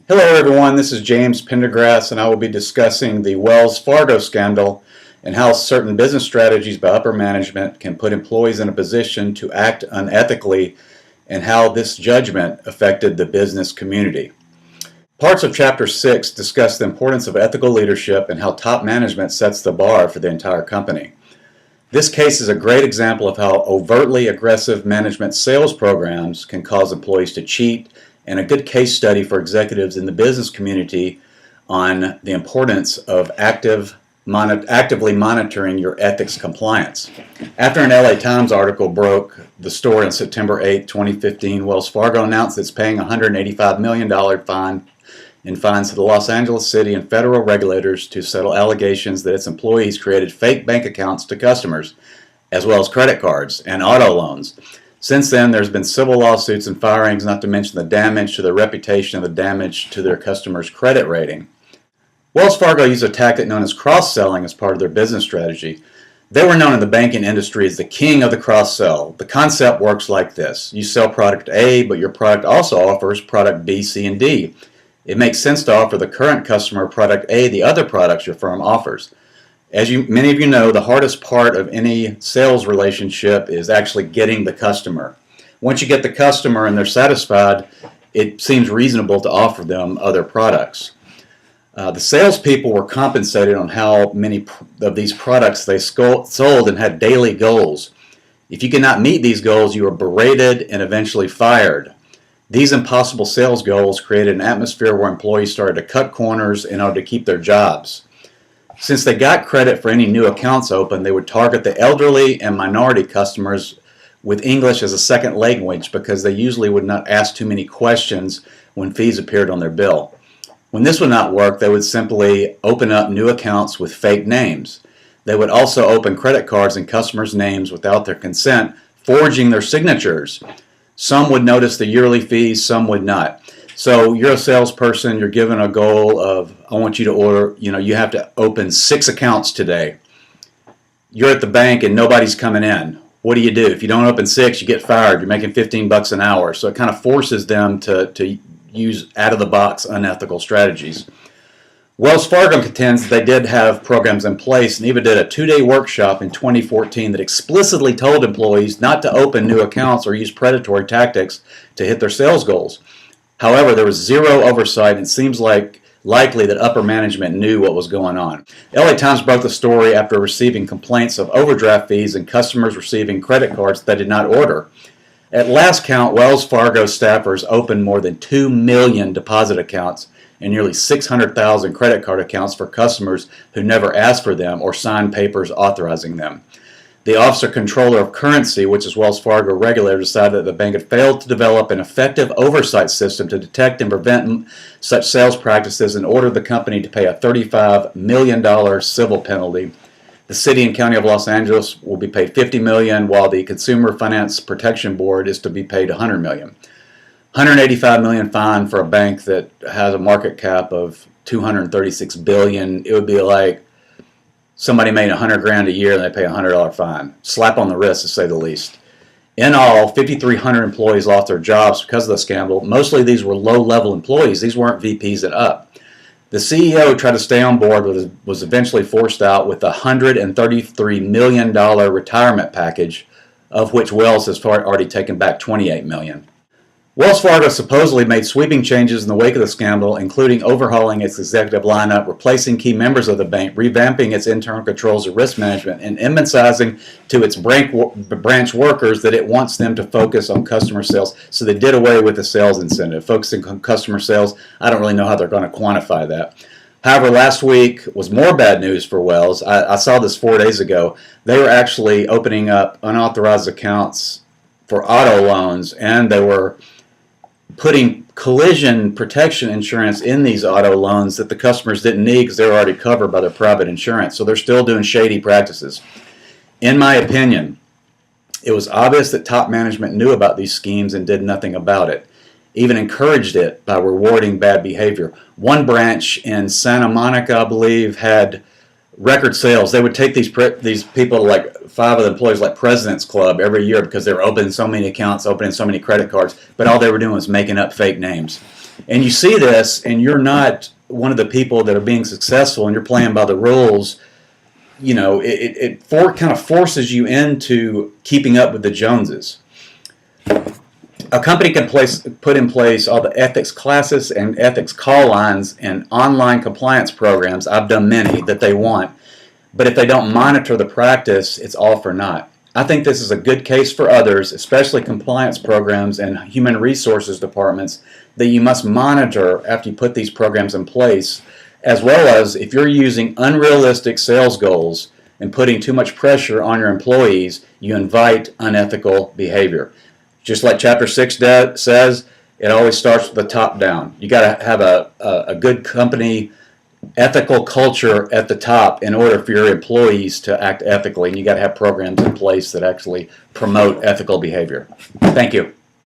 Hello everyone, this is James Pendergrass and I will be discussing the Wells Fargo scandal and how certain business strategies by upper management can put employees in a position to act unethically and how this judgment affected the business community. Parts of Chapter 6 discuss the importance of ethical leadership and how top management sets the bar for the entire company. This case is a great example of how overtly aggressive management sales programs can cause employees to cheat, and a good case study for executives in the business community on the importance of actively monitoring your ethics compliance. After an LA Times article broke the story on September 8, 2015, Wells Fargo announced it's paying a $185 million fine in fines to the Los Angeles City and federal regulators to settle allegations that its employees created fake bank accounts to customers, as well as credit cards and auto loans. Since then, there's been civil lawsuits and firings, not to mention the damage to their reputation and the damage to their customers' credit rating. Wells Fargo used a tactic known as cross-selling as part of their business strategy. They were known in the banking industry as the king of the cross-sell. The concept works like this. You sell product A, but your product also offers product B, C, and D. It makes sense to offer the current customer product A the other products your firm offers. As many of you know, the hardest part of any sales relationship is actually getting the customer. Once you get the customer and they're satisfied, it seems reasonable to offer them other products. The salespeople were compensated on how many of these products they sold and had daily goals. If you could not meet these goals, you were berated and eventually fired. These impossible sales goals created an atmosphere where employees started to cut corners in order to keep their jobs. Since they got credit for any new accounts opened, they would target the elderly and minority customers with English as a second language because they usually would not ask too many questions when fees appeared on their bill. When this would not work, they would simply open up new accounts with fake names. They would also open credit cards in customers' names without their consent, forging their signatures. Some would notice the yearly fees, some would not. So you're a salesperson, you're given a goal of, I want you to order, you have to open 6 accounts today. You're at the bank and nobody's coming in. What do? If you don't open 6, you get fired. You're making $15 an hour. So it kind of forces them to use out-of-the-box unethical strategies. Wells Fargo contends they did have programs in place and even did a 2-day workshop in 2014 that explicitly told employees not to open new accounts or use predatory tactics to hit their sales goals. However, there was zero oversight, and it seems likely that upper management knew what was going on. LA Times broke the story after receiving complaints of overdraft fees and customers receiving credit cards they did not order. At last count, Wells Fargo staffers opened more than 2 million deposit accounts and nearly 600,000 credit card accounts for customers who never asked for them or signed papers authorizing them. The Officer Controller of Currency, which is Wells Fargo regulator, decided that the bank had failed to develop an effective oversight system to detect and prevent such sales practices and ordered the company to pay a $35 million civil penalty. The City and County of Los Angeles will be paid $50 million, while the Consumer Finance Protection Board is to be paid $100 million. $185 million fine for a bank that has a market cap of $236 billion. It would be like somebody made $100,000 a year and they pay a $100 fine. Slap on the wrist, to say the least. In all, 5,300 employees lost their jobs because of the scandal. Mostly these were low-level employees. These weren't VPs and up. The CEO tried to stay on board, but was eventually forced out with a $133 million retirement package, of which Wells has already taken back $28 million. Wells Fargo supposedly made sweeping changes in the wake of the scandal, including overhauling its executive lineup, replacing key members of the bank, revamping its internal controls of risk management, and emphasizing to its branch workers that it wants them to focus on customer sales. So they did away with the sales incentive. Focusing on customer sales, I don't really know how they're going to quantify that. However, last week was more bad news for Wells. I saw this 4 days ago. They were actually opening up unauthorized accounts for auto loans, and they were putting collision protection insurance in these auto loans that the customers didn't need because they were already covered by their private insurance. So they're still doing shady practices. In my opinion, it was obvious that top management knew about these schemes and did nothing about it, even encouraged it by rewarding bad behavior. One branch in Santa Monica, I believe, had record sales. They would take these people, like 5 of the employees, like President's Club every year because they were opening so many accounts, opening so many credit cards, but all they were doing was making up fake names. And you see this, and you're not one of the people that are being successful, and you're playing by the rules. It kind of forces you into keeping up with the Joneses. A company can put in place all the ethics classes and ethics call lines and online compliance programs, I've done many, that they want. But if they don't monitor the practice, it's all for naught. I think this is a good case for others, especially compliance programs and human resources departments, that you must monitor after you put these programs in place, as well as if you're using unrealistic sales goals and putting too much pressure on your employees, you invite unethical behavior. Just like Chapter 6 says, it always starts with the top down. You got to have a good company ethical culture at the top in order for your employees to act ethically, and you got to have programs in place that actually promote ethical behavior. Thank you.